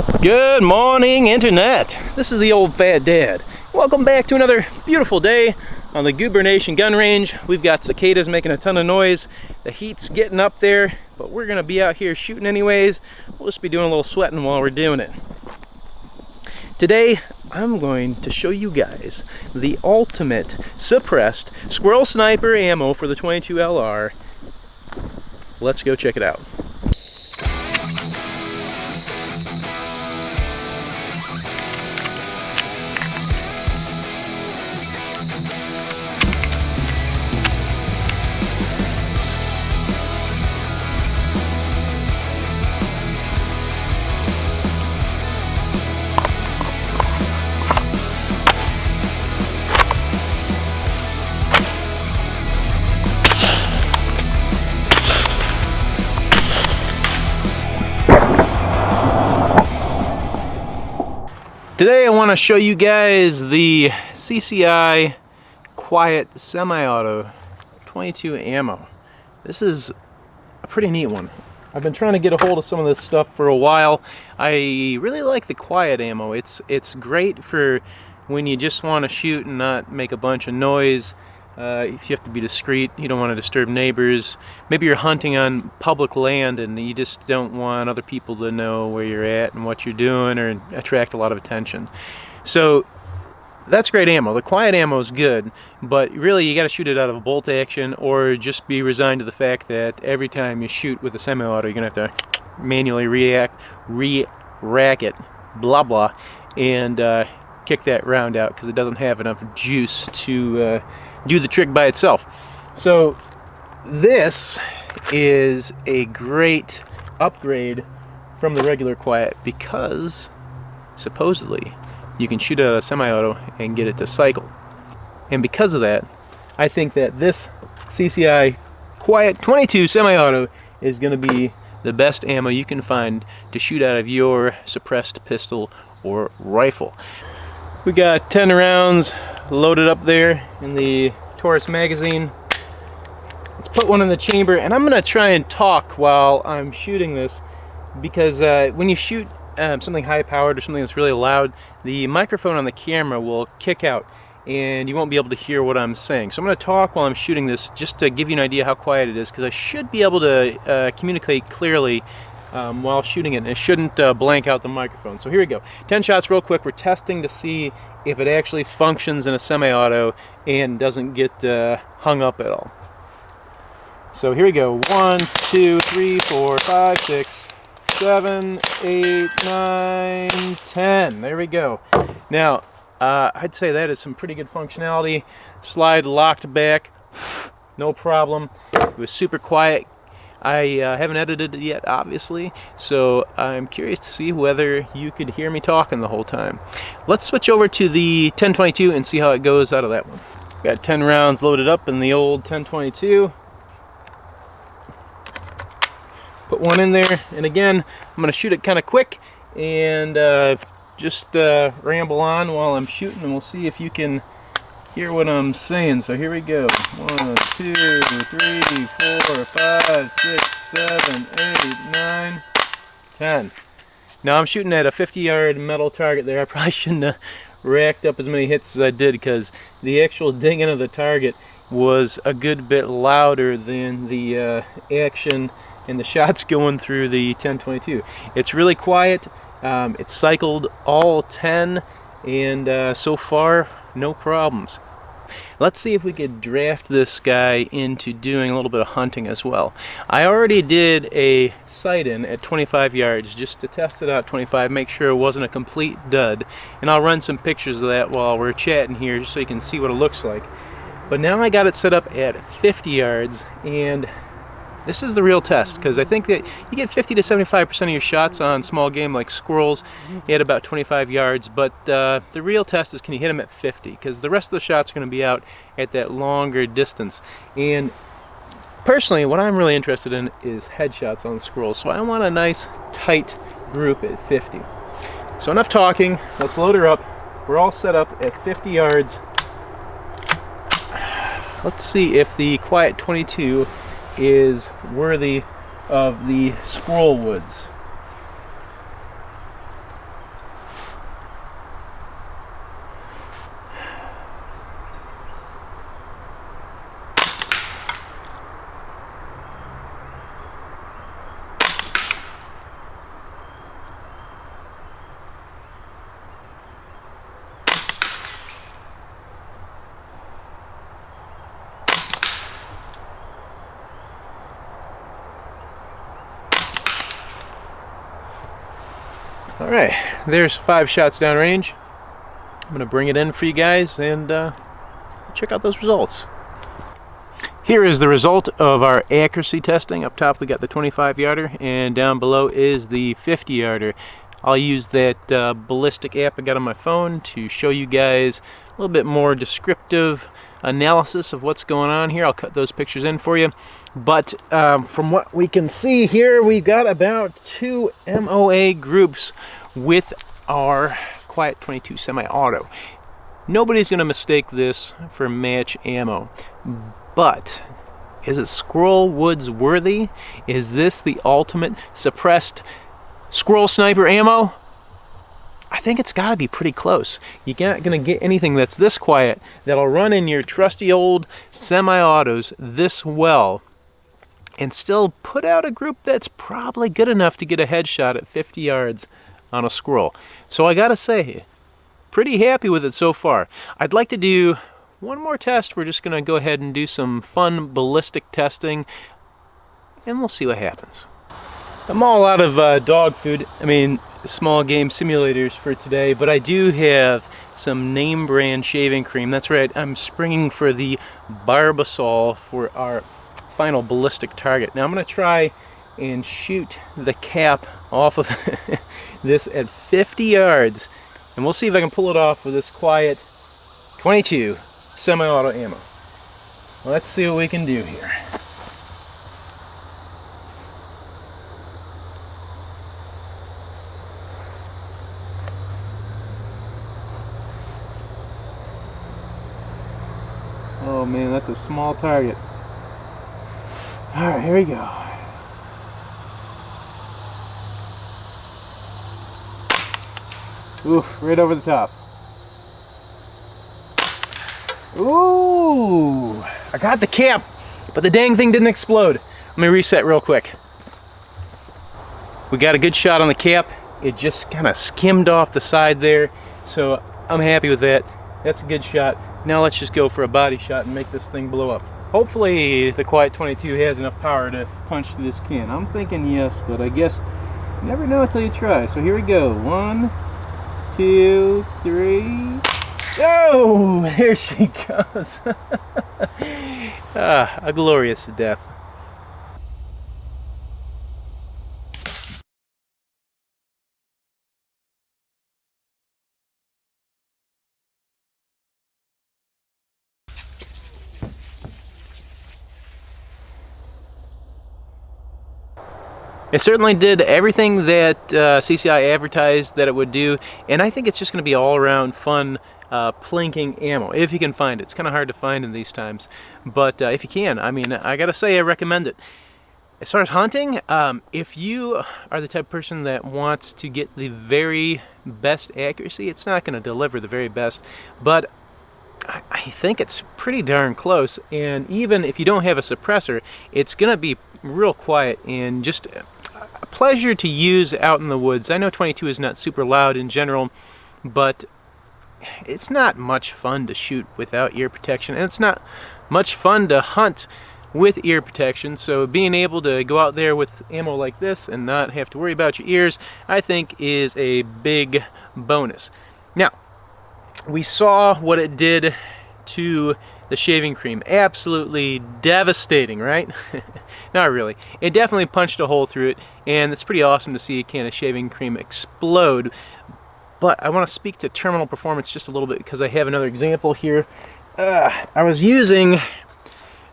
Good morning, Internet. This is the old fat dad. Welcome back to another beautiful day on the Goober Nation gun range. We've got cicadas making a ton of noise. The heat's getting up there, but we're gonna be out here shooting anyways. We'll just be doing a little sweating while we're doing it. Today, I'm going to show you guys the ultimate suppressed Squirrel sniper ammo for the 22 LR. Let's go check it out. Today I want to show you guys the CCI Quiet Semi-Auto 22 ammo. This is a pretty neat one. I've been trying to get a hold of some of this stuff for a while. I really like the Quiet ammo. It's great for when you just want to shoot and not make a bunch of noise. If you have to be discreet, you don't want to disturb neighbors. Maybe you're hunting on public land and you just don't want other people to know where you're at and what you're doing or attract a lot of attention. So that's great ammo. The Quiet ammo is good, but really you got to shoot it out of a bolt action or just be resigned to the fact that every time you shoot with a semi-auto, you're going to have to manually re-rack it, blah blah, and kick that round out because it doesn't have enough juice to do the trick by itself. So this is a great upgrade from the regular Quiet because supposedly you can shoot it out of semi-auto and get it to cycle. And because of that, I think that this CCI Quiet 22 semi-auto is going to be the best ammo you can find to shoot out of your suppressed pistol or rifle. We got 10 rounds loaded up there in the Taurus magazine. Let's put one in the chamber, and I'm going to try and talk while I'm shooting this because when you shoot something high powered or something that's really loud, the microphone on the camera will kick out and you won't be able to hear what I'm saying. So I'm going to talk while I'm shooting this just to give you an idea how quiet it is, because I should be able to communicate clearly while shooting it, and it shouldn't blank out the microphone. So here we go. 10 shots real quick. We're testing to see if it actually functions in a semi-auto and doesn't get hung up at all. So here we go. 1, 2, 3, 4, 5, 6, 7, 8, 9, 10. There we go. Now, I'd say that is some pretty good functionality. Slide locked back, no problem. It was super quiet. I haven't edited it yet, obviously, so I'm curious to see whether you could hear me talking the whole time. Let's switch over to the 1022 and see how it goes out of that one. Got 10 rounds loaded up in the old 1022. Put one in there, and again, I'm going to shoot it kind of quick and just ramble on while I'm shooting, and we'll see if you can hear what I'm saying. So here we go. 1, 2, 3, 4, 5, 6, 7, 8, 9, 10. Now I'm shooting at a 50-yard metal target there. I probably shouldn't have racked up as many hits as I did because the actual dinging of the target was a good bit louder than the action and the shots going through the 1022. It's really quiet. It's cycled all 10, and so far no problems. Let's see if we could draft this guy into doing a little bit of hunting as well. I already did a sight-in at 25 yards just to test it out 25, make sure it wasn't a complete dud. And I'll run some pictures of that while we're chatting here just so you can see what it looks like. But now I got it set up at 50 yards, and this is the real test, because I think that you get 50 to 75% of your shots on small game like squirrels at about 25 yards, but the real test is can you hit them at 50, because the rest of the shots are going to be out at that longer distance. And personally, what I'm really interested in is headshots on squirrels, so I want a nice tight group at 50. So enough talking, let's load her up. We're all set up at 50 yards. Let's see if the Quiet 22 is worthy of the squirrel woods. All right, there's 5 shots downrange. I'm gonna bring it in for you guys and check out those results. Here is the result of our accuracy testing. Up top we got the 25-yarder, and down below is the 50-yarder. I'll use that ballistic app I got on my phone to show you guys a little bit more descriptive analysis of what's going on here. I'll cut those pictures in for you. But from what we can see here, we've got about 2 MOA groups with our Quiet 22 Semi-Auto. Nobody's going to mistake this for match ammo. But is it Squirrel Woods worthy? Is this the ultimate suppressed Squirrel sniper ammo? I think it's got to be pretty close. You're not going to get anything that's this quiet that'll run in your trusty old semi-autos this well and still put out a group that's probably good enough to get a headshot at 50 yards on a Squirrel. So I got to say, pretty happy with it so far. I'd like to do one more test. We're just going to go ahead and do some fun ballistic testing, and we'll see what happens. I'm all out of dog food, small game simulators for today, but I do have some name brand shaving cream. That's right, I'm springing for the Barbasol for our final ballistic target. Now I'm going to try and shoot the cap off of this at 50 yards, and we'll see if I can pull it off with this Quiet 22 Semi-Auto ammo. Let's see what we can do here. Oh man, that's a small target. Alright, here we go. Oof, right over the top. Ooh! I got the cap, but the dang thing didn't explode. Let me reset real quick. We got a good shot on the cap. It just kind of skimmed off the side there, so I'm happy with that. That's a good shot. Now let's just go for a body shot and make this thing blow up. Hopefully the Quiet 22 has enough power to punch through this can. I'm thinking yes, but I guess you never know until you try. So here we go. 1, 2, 3. Oh, there she goes. A glorious death. It certainly did everything that CCI advertised that it would do, and I think it's just going to be all around fun plinking ammo, if you can find it. It's kind of hard to find in these times, but if you can, I gotta say I recommend it. As far as hunting, if you are the type of person that wants to get the very best accuracy, it's not going to deliver the very best, but I think it's pretty darn close. And even if you don't have a suppressor, it's going to be real quiet and just a pleasure to use out in the woods. I know 22 is not super loud in general, but it's not much fun to shoot without ear protection, and it's not much fun to hunt with ear protection. So being able to go out there with ammo like this and not have to worry about your ears, I think is a big bonus. Now, we saw what it did to the shaving cream. Absolutely devastating, right? Not really. It definitely punched a hole through it, and it's pretty awesome to see a can of shaving cream explode. But I want to speak to terminal performance just a little bit because I have another example here. I was using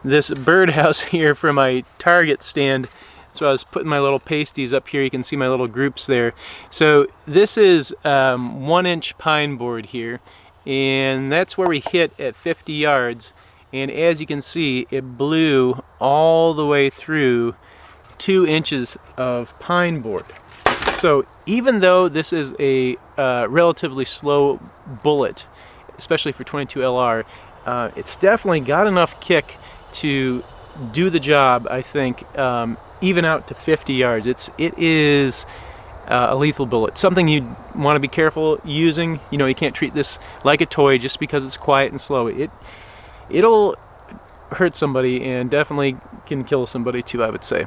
this birdhouse here for my target stand, so I was putting my little pasties up here. You can see my little groups there. So this is 1-inch pine board here, and that's where we hit at 50 yards. And as you can see, it blew all the way through 2 inches of pine board. So even though this is a relatively slow bullet, especially for 22 LR, it's definitely got enough kick to do the job, I think, even out to 50 yards. It is a lethal bullet. Something you want to be careful using. You know, you can't treat this like a toy just because it's quiet and slow. It'll hurt somebody and definitely can kill somebody too, I would say.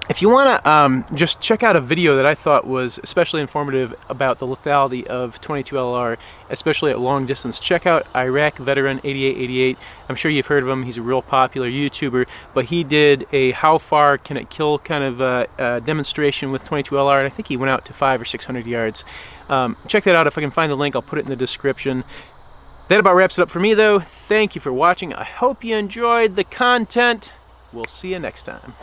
If you want to just check out a video that I thought was especially informative about the lethality of 22 LR, especially at long distance, check out Iraq Veteran 8888. I'm sure you've heard of him. He's a real popular YouTuber, but he did a how far can it kill kind of demonstration with 22 LR, and I think he went out to 500 or 600 yards. Check that out. If I can find the link, I'll put it in the description. That about wraps it up for me, though. Thank you for watching. I hope you enjoyed the content. We'll see you next time.